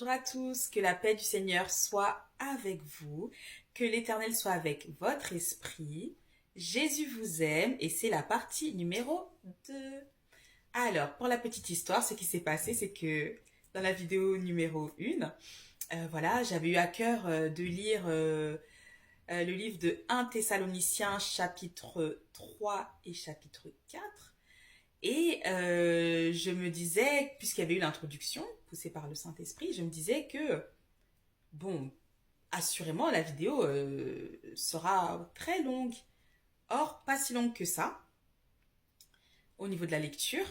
Bonjour à tous, que la paix du Seigneur soit avec vous, que l'Éternel soit avec votre esprit. Jésus vous aime et c'est la partie numéro 2. Alors, pour la petite histoire, ce qui s'est passé, c'est que dans la vidéo numéro 1, voilà, j'avais eu à cœur de lire le livre de 1 Thessaloniciens chapitre 3 et chapitre 4. Et je me disais, puisqu'il y avait eu l'introduction poussée par le Saint-Esprit, je me disais que, bon, assurément, la vidéo sera très longue. Or, pas si longue que ça, au niveau de la lecture.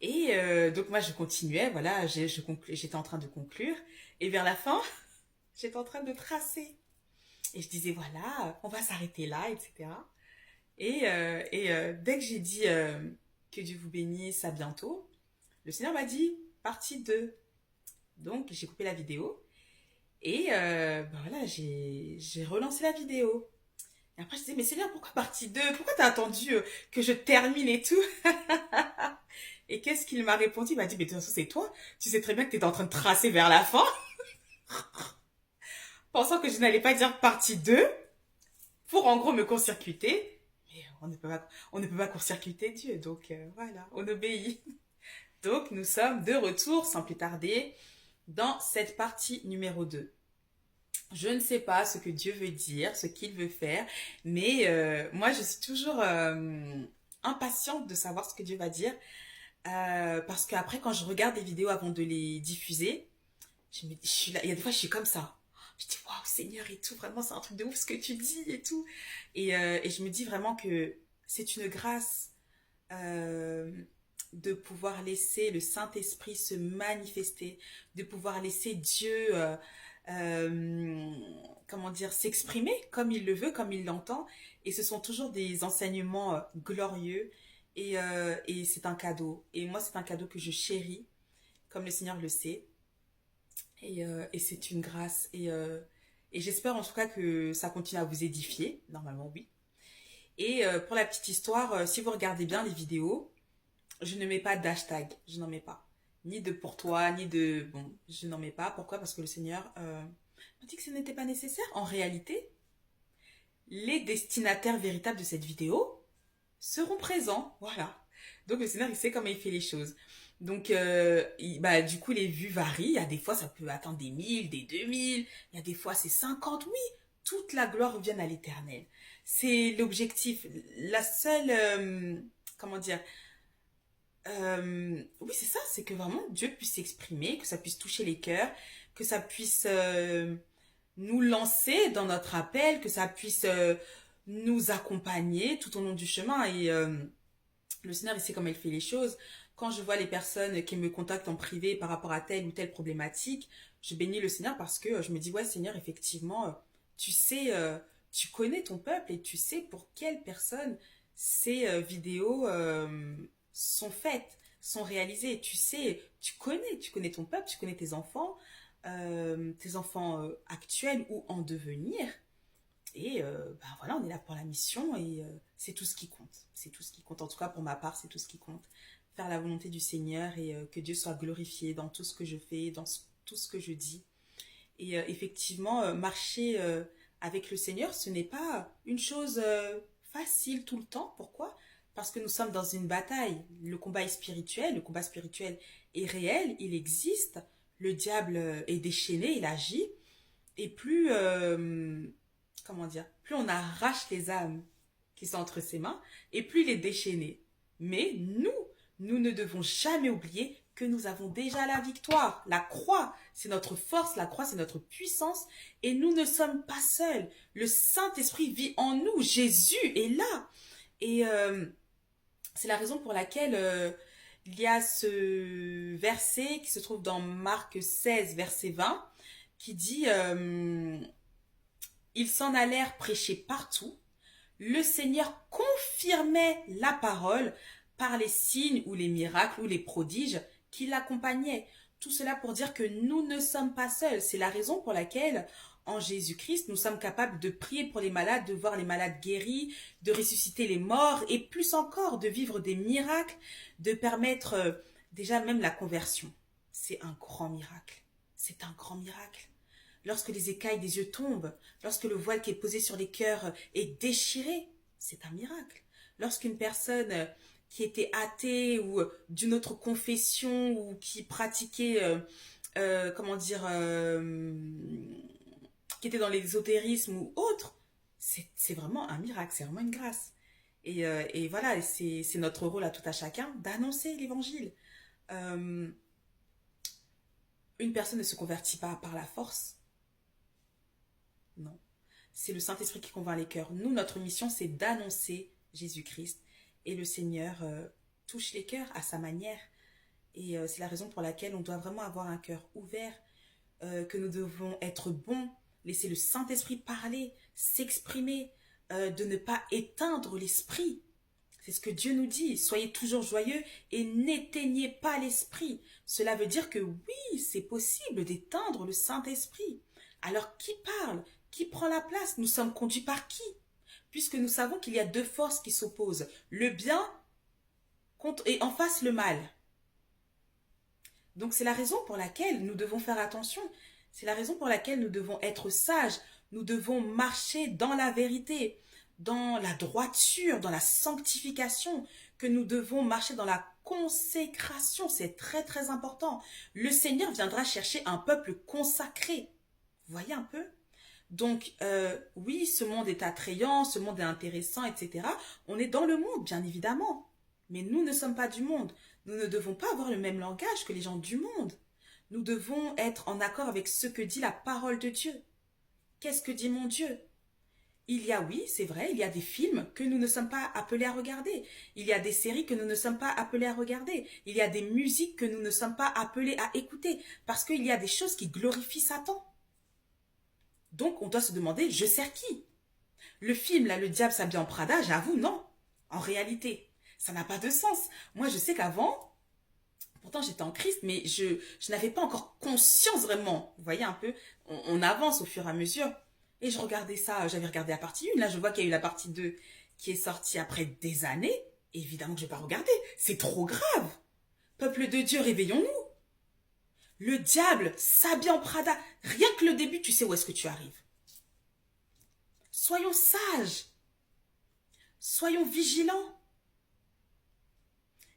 Et donc, moi, je continuais, voilà, j'étais en train de conclure. Et vers la fin, j'étais en train de tracer. Et je disais, voilà, on va s'arrêter là, etc. Dès que j'ai dit que Dieu vous bénisse, à bientôt, le Seigneur m'a dit partie 2. Donc j'ai coupé la vidéo et ben voilà, j'ai relancé la vidéo. Et après je disais, mais Seigneur, pourquoi partie 2? Pourquoi t'as attendu que je termine et tout? Et qu'est-ce qu'il m'a répondu? Il m'a dit, mais de toute façon c'est toi, tu sais très bien que t'étais en train de tracer vers la fin, pensant que je n'allais pas dire partie 2 pour en gros me court-circuiter. Mais on ne peut pas court-circuiter Dieu, donc voilà, on obéit. Donc, nous sommes de retour, sans plus tarder, dans cette partie numéro 2. Je ne sais pas ce que Dieu veut dire, ce qu'il veut faire, mais moi, je suis toujours impatiente de savoir ce que Dieu va dire, parce qu'après, quand je regarde des vidéos avant de les diffuser, je suis là, il y a des fois, je suis comme ça. Je dis, waouh, Seigneur et tout, vraiment, c'est un truc de ouf ce que tu dis et tout. Et je me dis vraiment que c'est une grâce euh, de pouvoir laisser le Saint-Esprit se manifester, de pouvoir laisser Dieu, euh, comment dire, s'exprimer comme il le veut, comme il l'entend. Et ce sont toujours des enseignements glorieux et c'est un cadeau. Et moi, c'est un cadeau que je chéris, comme le Seigneur le sait. Et c'est une grâce. Et j'espère en tout cas que ça continue à vous édifier. Normalement, oui. Et pour la petite histoire, si vous regardez bien les vidéos, je ne mets pas d'hashtag, je n'en mets pas. Ni de pour toi, ni de... Bon, je n'en mets pas. Pourquoi? Parce que le Seigneur m'a dit que ce n'était pas nécessaire. En réalité, les destinataires véritables de cette vidéo seront présents. Voilà. Donc le Seigneur, il sait comment il fait les choses. Donc, bah, du coup, les vues varient. Il y a des fois, ça peut atteindre des 1000, des 2000. Il y a des fois, c'est 50. Oui, toute la gloire revient à l'Éternel. C'est l'objectif. La seule... comment dire, oui, c'est ça, c'est que vraiment Dieu puisse s'exprimer, que ça puisse toucher les cœurs, que ça puisse nous lancer dans notre appel, que ça puisse nous accompagner tout au long du chemin. Et le Seigneur, il sait comment il fait les choses. Quand je vois les personnes qui me contactent en privé par rapport à telle ou telle problématique, je bénis le Seigneur parce que je me dis, ouais, Seigneur, effectivement, tu sais, tu connais ton peuple et tu sais pour quelle personne ces vidéos sont faites, sont réalisées. Tu sais, tu connais ton peuple, tu connais tes enfants actuels ou en devenir. Et ben voilà, on est là pour la mission et c'est tout ce qui compte. C'est tout ce qui compte. En tout cas, pour ma part, c'est tout ce qui compte. Faire la volonté du Seigneur et que Dieu soit glorifié dans tout ce que je fais, tout ce que je dis. Et effectivement, marcher avec le Seigneur, ce n'est pas une chose facile tout le temps. Pourquoi? Parce que nous sommes dans une bataille. Le combat spirituel est réel, il existe. Le diable est déchaîné, il agit. Et plus, comment dire, plus on arrache les âmes qui sont entre ses mains, et plus il est déchaîné. Mais nous ne devons jamais oublier que nous avons déjà la victoire. La croix, c'est notre force, la croix, c'est notre puissance, et nous ne sommes pas seuls. Le Saint-Esprit vit en nous, Jésus est là. Et c'est la raison pour laquelle il y a ce verset qui se trouve dans Marc 16, verset 20, qui dit ils s'en allèrent prêcher partout. Le Seigneur confirmait la parole par les signes ou les miracles ou les prodiges qui l'accompagnaient. Tout cela pour dire que nous ne sommes pas seuls. C'est la raison pour laquelle, en Jésus-Christ, nous sommes capables de prier pour les malades, de voir les malades guéris, de ressusciter les morts et plus encore de vivre des miracles, de permettre déjà même la conversion. C'est un grand miracle. c'est un grand miracle. Lorsque les écailles des yeux tombent, lorsque le voile qui est posé sur les cœurs est déchiré, c'est un miracle. Lorsqu'une personne qui était athée ou d'une autre confession ou qui pratiquait, comment dire, qui était dans l'ésotérisme ou autre, c'est vraiment un miracle, c'est vraiment une grâce. Et voilà, c'est notre rôle à tout à chacun d'annoncer l'évangile. Euh, une personne ne se convertit pas par la force, non. C'est le Saint-Esprit qui convainc les cœurs. Nous, notre mission, c'est d'annoncer Jésus-Christ. Et le Seigneur touche les cœurs à sa manière. Et c'est la raison pour laquelle on doit vraiment avoir un cœur ouvert, que nous devons être bons, laisser le Saint-Esprit parler, s'exprimer, de ne pas éteindre l'esprit. C'est ce que Dieu nous dit. Soyez toujours joyeux et n'éteignez pas l'esprit. Cela veut dire que oui, c'est possible d'éteindre le Saint-Esprit. Alors qui parle? Qui prend la place? Nous sommes conduits par qui? Puisque nous savons qu'il y a deux forces qui s'opposent. Le bien et en face le mal. Donc c'est la raison pour laquelle nous devons faire attention. C'est la raison pour laquelle nous devons être sages. Nous devons marcher dans la vérité, dans la droiture, dans la sanctification, que nous devons marcher dans la consécration. C'est très très important. Le Seigneur viendra chercher un peuple consacré. Vous voyez un peu? Donc, oui, ce monde est attrayant, ce monde est intéressant, etc. On est dans le monde, bien évidemment. Mais nous ne sommes pas du monde. Nous ne devons pas avoir le même langage que les gens du monde. Nous devons être en accord avec ce que dit la parole de Dieu. Qu'est-ce que dit mon Dieu? Il y a, oui, c'est vrai, il y a des films que nous ne sommes pas appelés à regarder. Il y a des séries que nous ne sommes pas appelés à regarder. Il y a des musiques que nous ne sommes pas appelés à écouter. Parce qu'il y a des choses qui glorifient Satan. Donc, on doit se demander, je sers qui? Le film, là, le diable s'habille en Prada, j'avoue, non. En réalité, ça n'a pas de sens. Moi, je sais qu'avant, pourtant j'étais en Christ, mais je n'avais pas encore conscience vraiment. Vous voyez un peu, on avance au fur et à mesure. Et je regardais ça, j'avais regardé la partie 1, là je vois qu'il y a eu la partie 2 qui est sortie après des années. Évidemment que je ne vais pas regarder, c'est trop grave. Peuple de Dieu, réveillons-nous. Le diable s'habille en Prada. Rien que le début, tu sais où est-ce que tu arrives. Soyons sages. Soyons vigilants.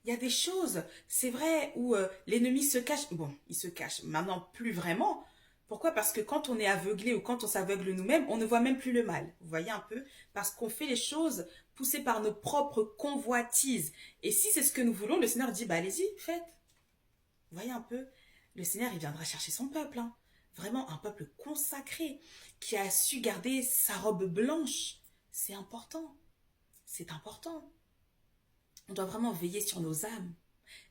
Il y a des choses, c'est vrai, où l'ennemi se cache. Bon, il se cache. Maintenant, plus vraiment. Pourquoi? Parce que quand on est aveuglé ou quand on s'aveugle nous-mêmes, on ne voit même plus le mal. Vous voyez un peu? Parce qu'on fait les choses poussées par nos propres convoitises. Et si c'est ce que nous voulons, le Seigneur dit, bah allez-y, faites. Vous voyez un peu? Le Seigneur, il viendra chercher son peuple. Hein. Vraiment un peuple consacré qui a su garder sa robe blanche. C'est important. C'est important. On doit vraiment veiller sur nos âmes.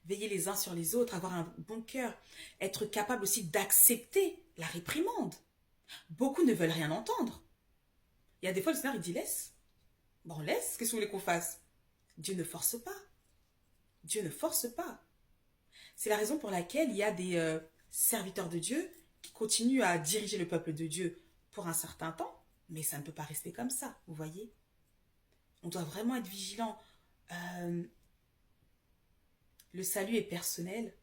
Veiller les uns sur les autres, avoir un bon cœur. Être capable aussi d'accepter la réprimande. Beaucoup ne veulent rien entendre. Il y a des fois, le Seigneur, il dit laisse. Bon, laisse. Qu'est-ce que vous voulez qu'on fasse? Dieu ne force pas. Dieu ne force pas. C'est la raison pour laquelle il y a des serviteurs de Dieu qui continuent à diriger le peuple de Dieu pour un certain temps, mais ça ne peut pas rester comme ça, vous voyez. On doit vraiment être vigilant. Le salut est personnel.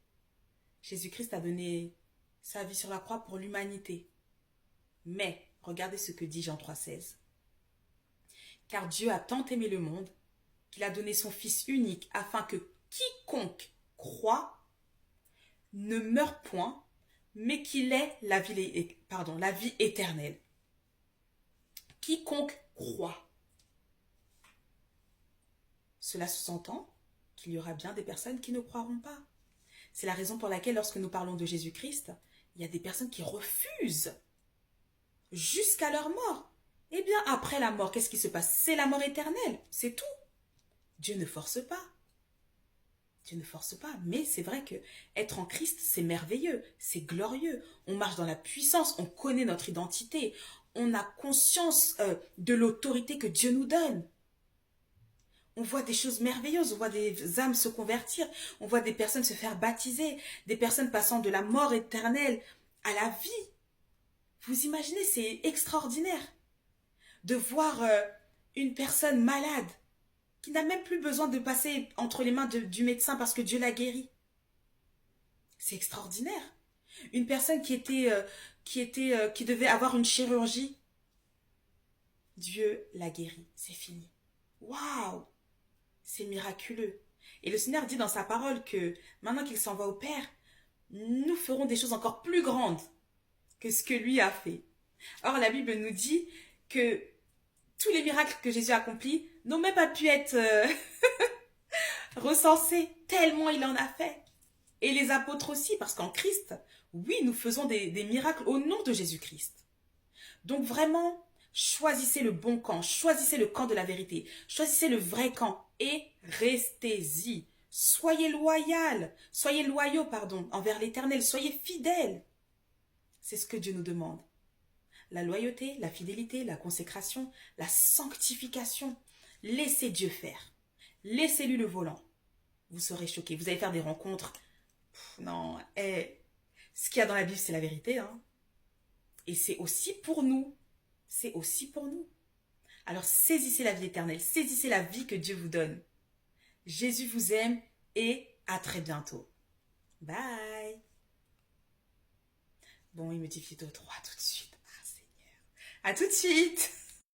Jésus-Christ a donné sa vie sur la croix pour l'humanité. Mais, regardez ce que dit Jean 3,16. Car Dieu a tant aimé le monde qu'il a donné son Fils unique afin que quiconque croit ne meure point, mais qu'il ait la vie éternelle. Quiconque croit. Cela sous-entend qu'il y aura bien des personnes qui ne croiront pas. C'est la raison pour laquelle, lorsque nous parlons de Jésus-Christ, il y a des personnes qui refusent jusqu'à leur mort. Eh bien, après la mort, qu'est-ce qui se passe? C'est la mort éternelle, c'est tout. Dieu ne force pas. Dieu ne force pas, mais c'est vrai que être en Christ, c'est merveilleux, c'est glorieux. On marche dans la puissance, on connaît notre identité, on a conscience de l'autorité que Dieu nous donne. On voit des choses merveilleuses, on voit des âmes se convertir, on voit des personnes se faire baptiser, des personnes passant de la mort éternelle à la vie. Vous imaginez, c'est extraordinaire de voir une personne malade qui n'a même plus besoin de passer entre les mains du médecin parce que Dieu l'a guéri. C'est extraordinaire. Une personne qui devait avoir une chirurgie, Dieu l'a guéri. C'est fini. Waouh! C'est miraculeux. Et le Seigneur dit dans sa parole que maintenant qu'il s'en va au Père, nous ferons des choses encore plus grandes que ce que lui a fait. Or, la Bible nous dit que tous les miracles que Jésus a accomplis n'ont même pas pu être recensés, tellement il en a fait. Et les apôtres aussi, parce qu'en Christ, oui, nous faisons des miracles au nom de Jésus-Christ. Donc vraiment, choisissez le bon camp, choisissez le camp de la vérité, choisissez le vrai camp et restez-y. Soyez loyaux, envers l'Éternel, soyez fidèles. C'est ce que Dieu nous demande. La loyauté, la fidélité, la consécration, la sanctification. Laissez Dieu faire. Laissez-lui le volant. Vous serez choqués. Vous allez faire des rencontres. Non, ce qu'il y a dans la Bible, c'est la vérité. Hein. Et c'est aussi pour nous. C'est aussi pour nous. Alors saisissez la vie éternelle. Saisissez la vie que Dieu vous donne. Jésus vous aime et à très bientôt. Bye. Bon, il me dit vidéo 3 tout de suite. Ah, Seigneur. À tout de suite.